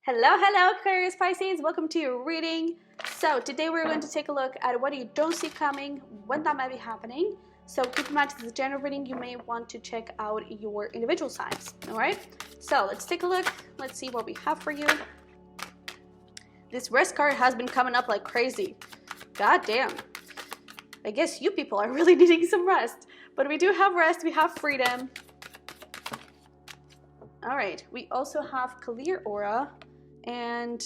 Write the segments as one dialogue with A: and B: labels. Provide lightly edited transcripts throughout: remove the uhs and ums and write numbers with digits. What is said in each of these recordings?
A: Hello, Aquarius Pisces. Welcome to your reading. So today we're going to take a look at what you don't see coming, when that might be happening. So keep in mind, this is a general reading. You may want to check out your individual signs. All right. So let's take a look. Let's see what we have for you. This rest card has been coming up like crazy. God damn. I guess you people are really needing some rest. But we do have rest. We have freedom. All right. We also have clear aura. And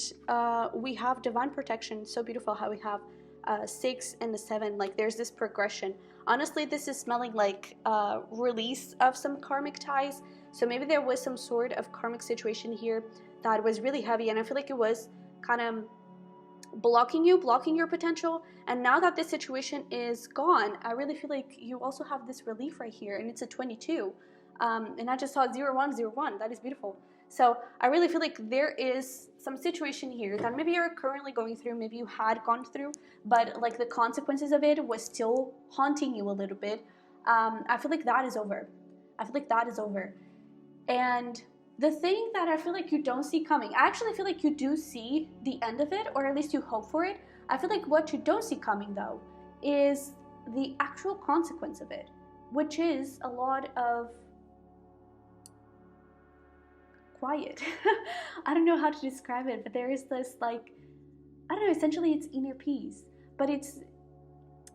A: we have divine protection. So beautiful how we have 6 and the 7. Like there's this progression. Honestly, this is smelling like release of some karmic ties. So maybe there was some sort of karmic situation here that was really heavy, and I feel like it was kind of blocking your potential. And now that this situation is gone, I really feel like you also have this relief right here, and it's a 22. And I just saw 0101. That is beautiful. So I really feel like there is some situation here that maybe you're currently going through, maybe you had gone through, but like the consequences of it was still haunting you a little bit. I feel like that is over. I feel like that is over. And the thing that I feel like you don't see coming, I actually feel like you do see the end of it, or at least you hope for it. I feel like what you don't see coming though is the actual consequence of it, which is a lot of quiet. I don't know how to describe it, but there is this, like, I don't know, essentially it's inner peace. But it's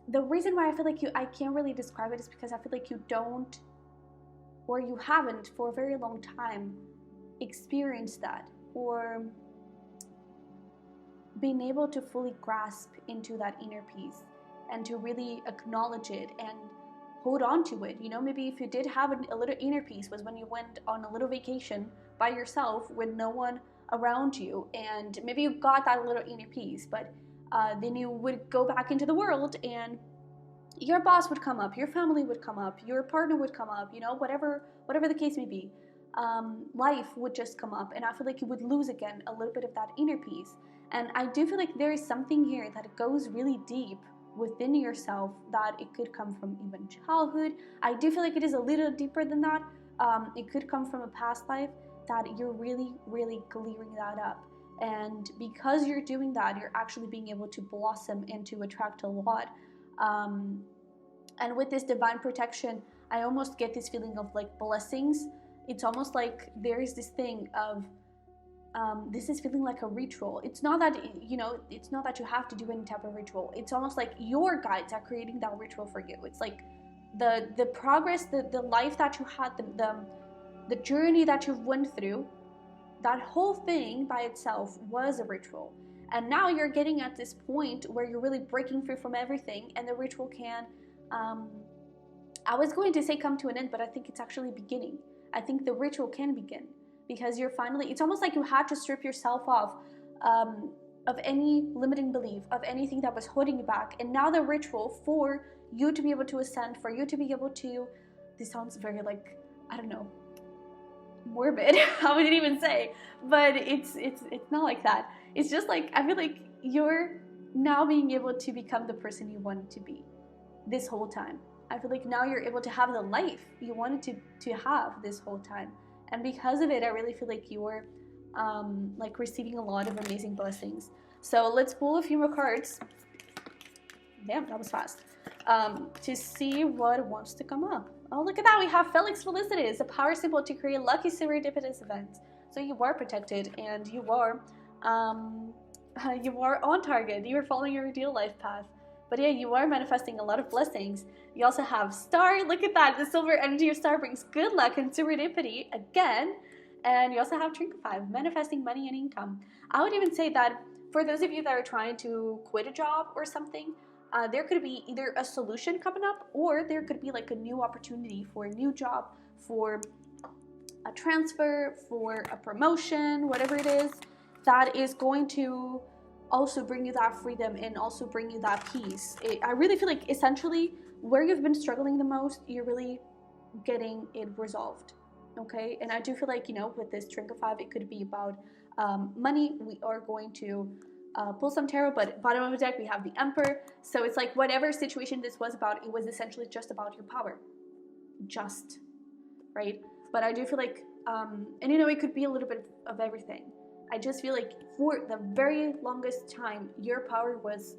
A: the reason why I feel like I can't really describe it is because I feel like you don't, or you haven't for a very long time experienced that, or been able to fully grasp into that inner peace and to really acknowledge it and hold on to it. You know, maybe if you did have a little inner peace was when you went on a little vacation by yourself with no one around you, and maybe you got that little inner peace, but then you would go back into the world and your boss would come up, your family would come up, your partner would come up, you know, whatever the case may be. Life would just come up, and I feel like you would lose again a little bit of that inner peace. And I do feel like there is something here that goes really deep within yourself, that it could come from even childhood. I do feel like it is a little deeper than that. It could come from a past life, that you're really clearing that up. And because you're doing that, you're actually being able to blossom and to attract a lot. And with this divine protection, I almost get this feeling of like blessings. It's almost like there is this thing of this is feeling like a ritual. It's not that, you know, it's not that you have to do any type of ritual. It's almost like your guides are creating that ritual for you. It's like the progress, the life that you had, the journey that you've went through, that whole thing by itself was a ritual. And now you're getting at this point where you're really breaking free from everything, and the ritual can, I was going to say come to an end, but I think it's actually beginning. I think the ritual can begin, because you're finally, it's almost like you had to strip yourself off of any limiting belief, of anything that was holding you back. And now the ritual for you to be able to ascend, for you to be able to, this sounds very like, I don't know, morbid, I wouldn't even say, but it's not like that. It's just like, I feel like you're now being able to become the person you wanted to be this whole time. I feel like now you're able to have the life you wanted to have this whole time. And because of it, I really feel like you're like receiving a lot of amazing blessings. So let's pull a few more cards. Damn, that was fast. To see what wants to come up. Oh, look at that. We have Felix Felicitas, a power symbol to create lucky serendipitous events. So you are protected, and you are on target. You are following your ideal life path. But yeah, you are manifesting a lot of blessings. You also have Star. Look at that. The silver energy of Star brings good luck and serendipity again. And you also have Trinket 5, manifesting money and income. I would even say that for those of you that are trying to quit a job or something, there could be either a solution coming up, or there could be like a new opportunity for a new job, for a transfer, for a promotion, whatever it is, that is going to also bring you that freedom and also bring you that peace. I really feel like essentially where you've been struggling the most, you're really getting it resolved. Okay, and I do feel like, you know, with this Trinket 5, it could be about money. We are going to pull some tarot, but bottom of the deck we have the Emperor. So it's like whatever situation this was about, it was essentially just about your power. Just, right? But I do feel like, and you know, it could be a little bit of everything. I just feel like for the very longest time, your power was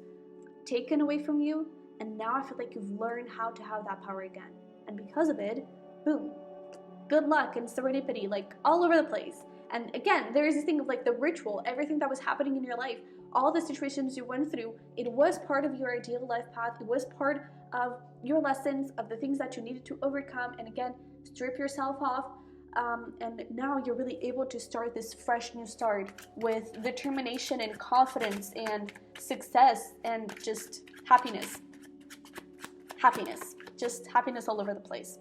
A: taken away from you, and now I feel like you've learned how to have that power again. And because of it, boom, good luck and serendipity, like all over the place. And again, there is this thing of like the ritual, everything that was happening in your life, all the situations you went through, it was part of your ideal life path. It was part of your lessons, of the things that you needed to overcome. And again, strip yourself off. And now you're really able to start this fresh new start with determination and confidence and success and just happiness. Just happiness all over the place.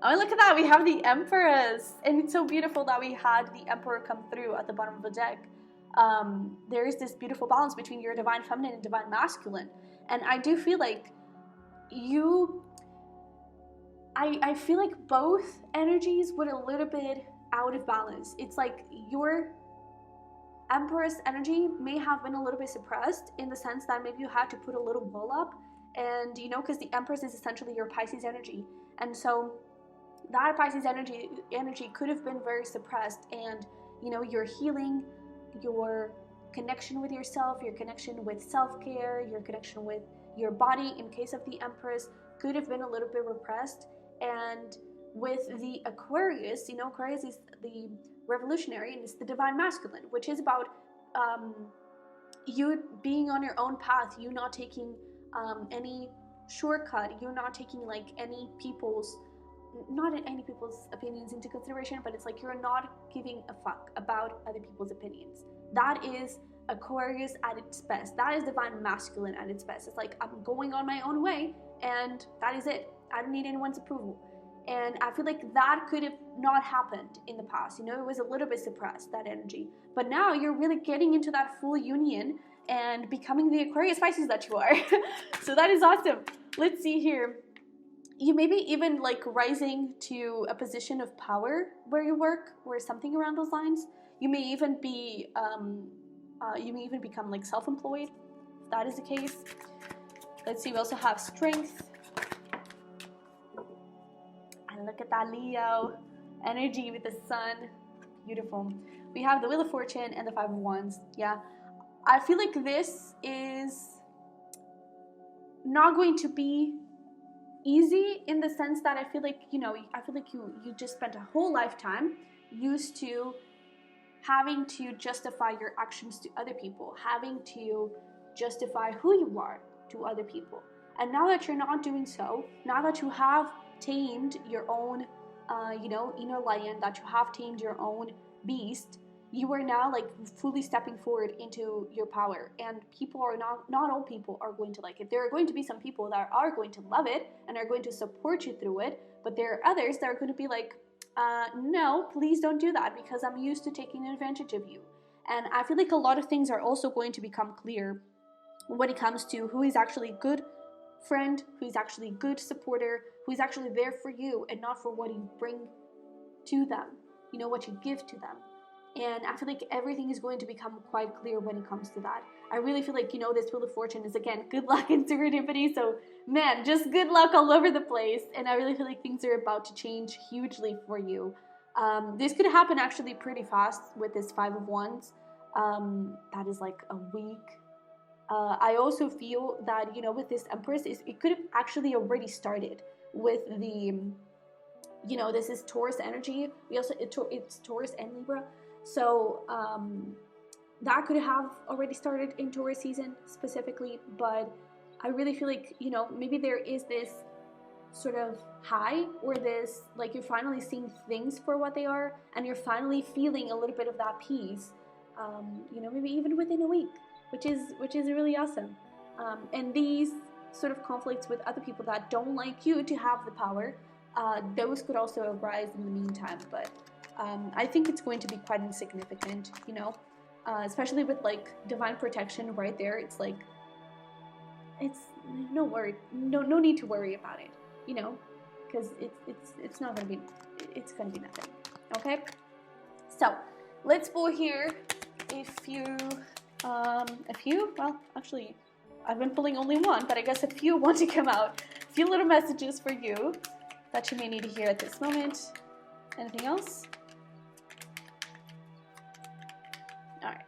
A: Oh, look at that, we have the Empress, and it's so beautiful that we had the Emperor come through at the bottom of the deck. There is this beautiful balance between your divine feminine and divine masculine, and I do feel like I feel like both energies were a little bit out of balance. It's like your Empress energy may have been a little bit suppressed in the sense that maybe you had to put a little wall up, and you know, because the Empress is essentially your Pisces energy, and so that Pisces energy could have been very suppressed, and you know, your healing, your connection with yourself, your connection with self-care, your connection with your body in case of the Empress could have been a little bit repressed. And with the Aquarius, you know, Aquarius is the revolutionary and it's the divine masculine, which is about you being on your own path, you not taking any shortcut, you're not taking like any people's opinions into consideration, but it's like you're not giving a fuck about other people's opinions. That is Aquarius at its best. That is divine masculine at its best. It's like, I'm going on my own way, and that is it. I don't need anyone's approval. And I feel like that could have not happened in the past. You know, it was a little bit suppressed, that energy. But now you're really getting into that full union and becoming the Aquarius Pisces that you are. So that is awesome. Let's see here. You may be even like rising to a position of power where you work, or something around those lines. You may even be, become like self-employed, if that is the case. Let's see, we also have strength. And look at that Leo energy with the sun. Beautiful. We have the Wheel of Fortune and the Five of Wands. Yeah. I feel like this is not going to be easy in the sense that I feel like, you know, you just spent a whole lifetime used to having to justify your actions to other people, having to justify who you are to other people. And now that you're not doing so, now that you have tamed your own, inner lion, that you have tamed your own beast, you are now like fully stepping forward into your power. And people are not all people are going to like it. There are going to be some people that are going to love it and are going to support you through it. But there are others that are going to be like, no, please don't do that because I'm used to taking advantage of you. And I feel like a lot of things are also going to become clear when it comes to who is actually a good friend, who is actually a good supporter, who is actually there for you and not for what you bring to them, you know, what you give to them. And I feel like everything is going to become quite clear when it comes to that. I really feel like, you know, this Wheel of Fortune is, again, good luck and serendipity. So, man, just good luck all over the place. And I really feel like things are about to change hugely for you. This could happen actually pretty fast with this Five of Wands. That is like a week. I also feel that, you know, with this Empress, it could have actually already started with the, you know, this is Taurus energy. It's Taurus and Libra. So that could have already started in Taurus season specifically, but I really feel like, you know, maybe there is this sort of high or this, like you're finally seeing things for what they are and you're finally feeling a little bit of that peace, you know, maybe even within a week, which is really awesome. And these sort of conflicts with other people that don't like you to have the power, those could also arise in the meantime, but I think it's going to be quite insignificant, you know, especially with like divine protection right there. It's like, it's no need to worry about it, you know, because it's not going to be, it's going to be nothing. Okay. So let's pull here well, actually I've been pulling only one, but I guess a few want to come out. A few little messages for you that you may need to hear at this moment. Anything else? All right.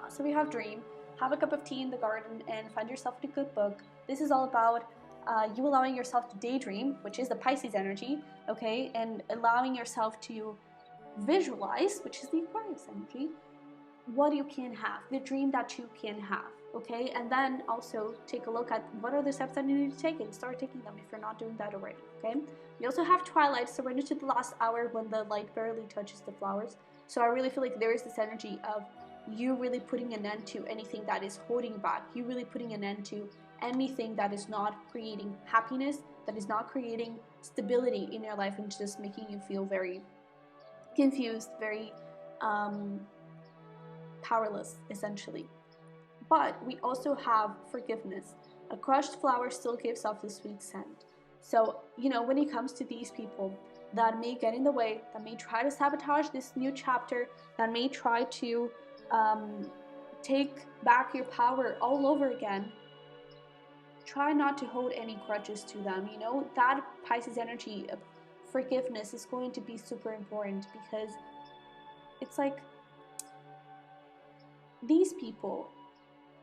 A: So we have dream, have a cup of tea in the garden, and find yourself in a good book. This is all about you allowing yourself to daydream, which is the Pisces energy, okay, and allowing yourself to visualize, which is the Aquarius energy, what you can have, the dream that you can have, okay? And then also take a look at what are the steps that you need to take and start taking them if you're not doing that already, okay? We also have twilight, so we're into the last hour when the light barely touches the flowers. So I really feel like there is this energy of you really putting an end to anything that is holding back, you really putting an end to anything that is not creating happiness, that is not creating stability in your life, and just making you feel very confused, very powerless, essentially. But we also have forgiveness. A crushed flower still gives off the sweet scent. So, you know, when it comes to these people that may get in the way, that may try to sabotage this new chapter, that may try to take back your power all over again, try not to hold any grudges to them. You know, that Pisces energy of forgiveness is going to be super important, because it's like these people,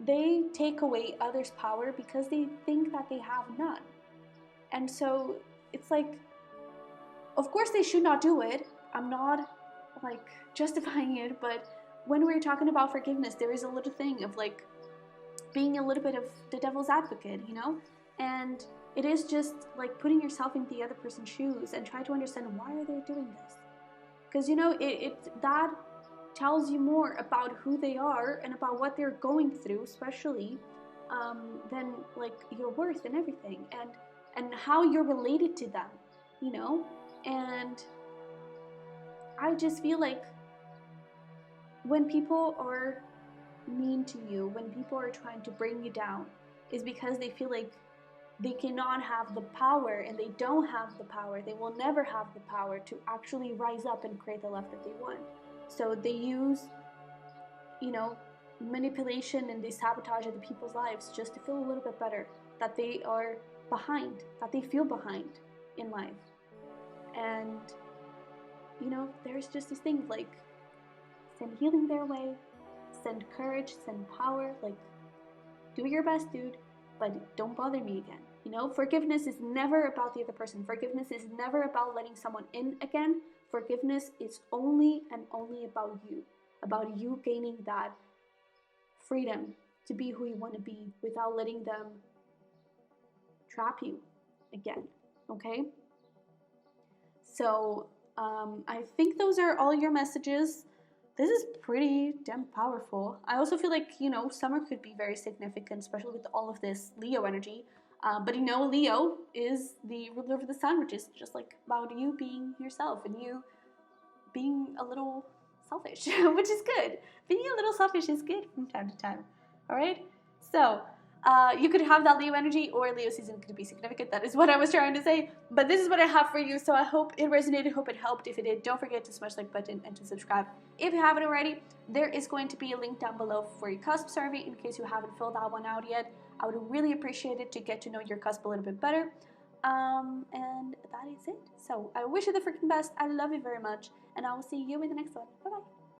A: they take away others' power because they think that they have none. And so it's like, of course they should not do it. I'm not like justifying it, but when we're talking about forgiveness, there is a little thing of like being a little bit of the devil's advocate, you know? And it is just like putting yourself in the other person's shoes and try to understand, why are they doing this? Because, you know, that tells you more about who they are and about what they're going through, especially than like your worth and everything, and how you're related to them, you know? And I just feel like when people are mean to you, when people are trying to bring you down, is because they feel like they cannot have the power, and they don't have the power, they will never have the power to actually rise up and create the life that they want. So they use, you know, manipulation, and they sabotage other people's lives just to feel a little bit better, that they are behind, that they feel behind in life. And, you know, there's just this thing like, send healing their way, send courage, send power, like, do your best, dude, but don't bother me again. You know, forgiveness is never about the other person. Forgiveness is never about letting someone in again. Forgiveness is only and only about you gaining that freedom to be who you want to be without letting them trap you again, okay? So I think those are all your messages. This is pretty damn powerful. I also feel like, you know, summer could be very significant, especially with all of this Leo energy. But you know, Leo is the ruler of the sun, which is just like about you being yourself and you being a little selfish, which is good. Being a little selfish is good from time to time. All right? So you could have that Leo energy, or Leo season could be significant. That is what I was trying to say. But this is what I have for you. So I hope it resonated. Hope it helped. If it did, don't forget to smash the like button and to subscribe. If you haven't already, there is going to be a link down below for your cusp survey in case you haven't filled that one out yet. I would really appreciate it to get to know your cusp a little bit better. And that is it. So I wish you the freaking best. I love you very much. And I will see you in the next one. Bye-bye.